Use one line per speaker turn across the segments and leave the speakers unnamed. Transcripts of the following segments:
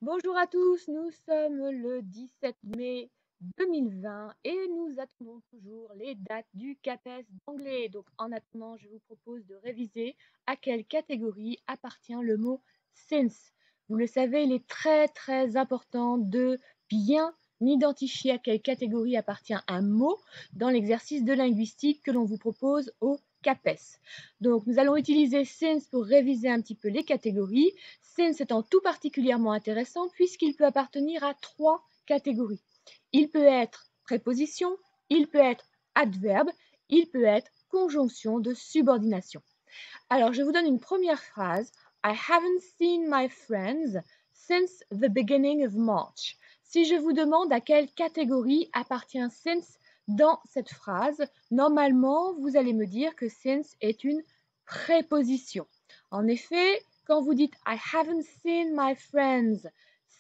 Bonjour à tous, nous sommes le 17 mai 2020 et nous attendons toujours les dates du CAPES d'anglais. Donc en attendant, je vous propose de réviser à quelle catégorie appartient le mot since. Vous le savez, il est très important de bien identifier à quelle catégorie appartient un mot dans l'exercice de linguistique que l'on vous propose au CAPES. Donc nous allons utiliser since pour réviser un petit peu les catégories. Since étant tout particulièrement intéressant puisqu'il peut appartenir à 3 catégories. Il peut être préposition, il peut être adverbe, il peut être conjonction de subordination. Alors, je vous donne une première phrase. I haven't seen my friends since the beginning of March. Si je vous demande à quelle catégorie appartient since dans cette phrase, normalement, vous allez me dire que since est une préposition. En effet, quand vous dites I haven't seen my friends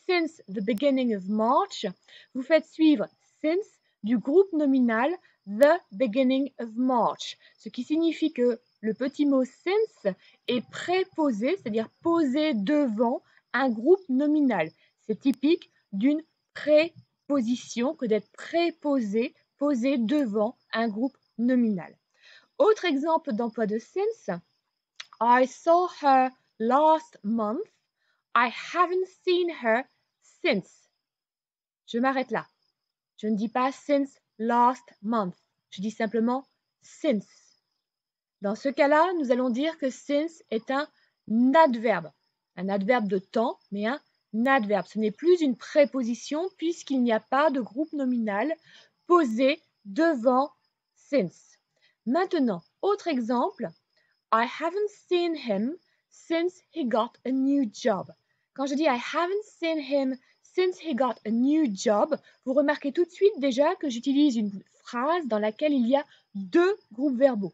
since the beginning of March, vous faites suivre since du groupe nominal the beginning of March, ce qui signifie que le petit mot since est préposé, c'est-à-dire posé devant un groupe nominal. C'est typique d'une préposition que d'être préposé, posé devant un groupe nominal. Autre exemple d'emploi de since. I saw her last month. I haven't seen her since. Je m'arrête là. Je ne dis pas since last month. Je dis simplement since. Dans ce cas-là, nous allons dire que since est un adverbe de temps, mais un adverbe. Ce n'est plus une préposition puisqu'il n'y a pas de groupe nominal posé devant since. Maintenant, autre exemple. I haven't seen him since he got a new job. Quand je dis I haven't seen him since he got a new job, vous remarquez tout de suite déjà que j'utilise une phrase dans laquelle il y a deux groupes verbaux.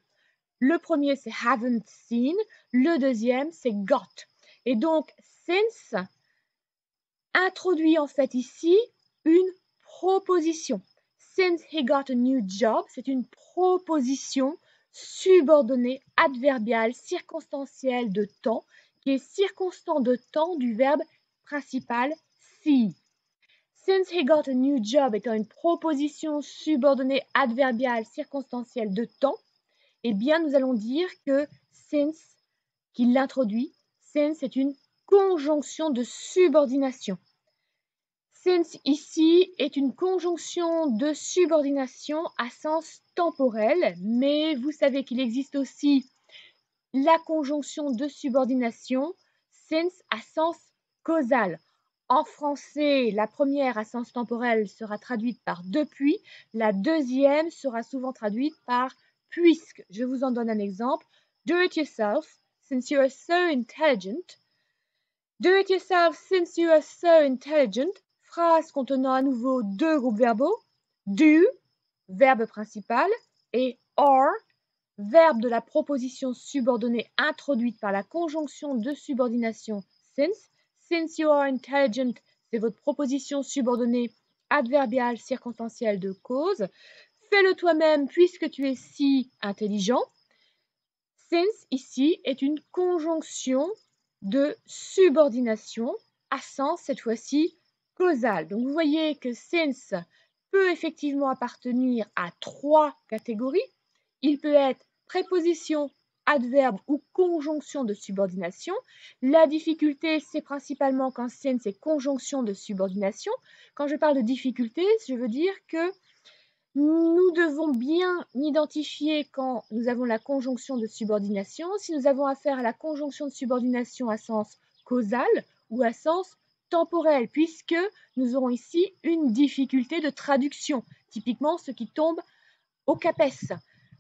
Le premier, c'est haven't seen. Le deuxième, c'est got. Et donc, since introduit en fait ici une proposition. Since he got a new job, c'est une proposition subordonnée, adverbiale, circonstancielle de temps, qui est circonstant de temps du verbe principal see. Since he got a new job étant une proposition subordonnée, adverbiale, circonstancielle de temps, eh bien, nous allons dire que since, qui l'introduit, since est une conjonction de subordination. Since ici est une conjonction de subordination à sens temporel, mais vous savez qu'il existe aussi la conjonction de subordination since à sens causal. En français, la première à sens temporel sera traduite par depuis, la deuxième sera souvent traduite par puisque. Je vous en donne un exemple. Do it yourself, since you are so intelligent. Do it yourself, since you are so intelligent. Phrase contenant à nouveau deux groupes verbaux. Do, verbe principal, et are, verbe de la proposition subordonnée introduite par la conjonction de subordination since. Since you are intelligent, c'est votre proposition subordonnée adverbiale circonstancielle de cause. Fais-le toi-même puisque tu es si intelligent. Since ici est une conjonction de subordination à sens cette fois-ci causal. Donc vous voyez que since peut effectivement appartenir à trois catégories. Il peut être préposition, adverbe ou conjonction de subordination. La difficulté, c'est principalement quand since est conjonction de subordination. Quand je parle de difficulté, je veux dire que nous devons bien identifier quand nous avons la conjonction de subordination, si nous avons affaire à la conjonction de subordination à sens causal ou à sens temporel, puisque nous aurons ici une difficulté de traduction, typiquement ce qui tombe au CAPES.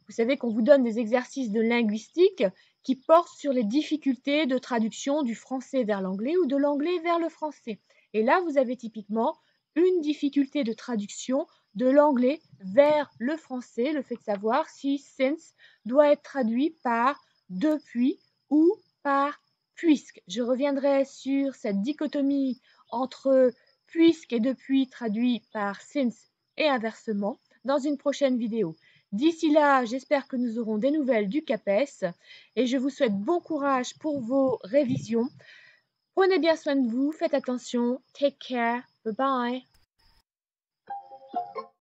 Vous savez qu'on vous donne des exercices de linguistique qui portent sur les difficultés de traduction du français vers l'anglais ou de l'anglais vers le français. Et là, vous avez typiquement une difficulté de traduction de l'anglais vers le français, le fait de savoir si since doit être traduit par depuis ou par puisque. Je reviendrai sur cette dichotomie entre puisque et depuis traduit par since et inversement dans une prochaine vidéo. D'ici là, j'espère que nous aurons des nouvelles du CAPES et je vous souhaite bon courage pour vos révisions. Prenez bien soin de vous, faites attention. Take care. Bye bye.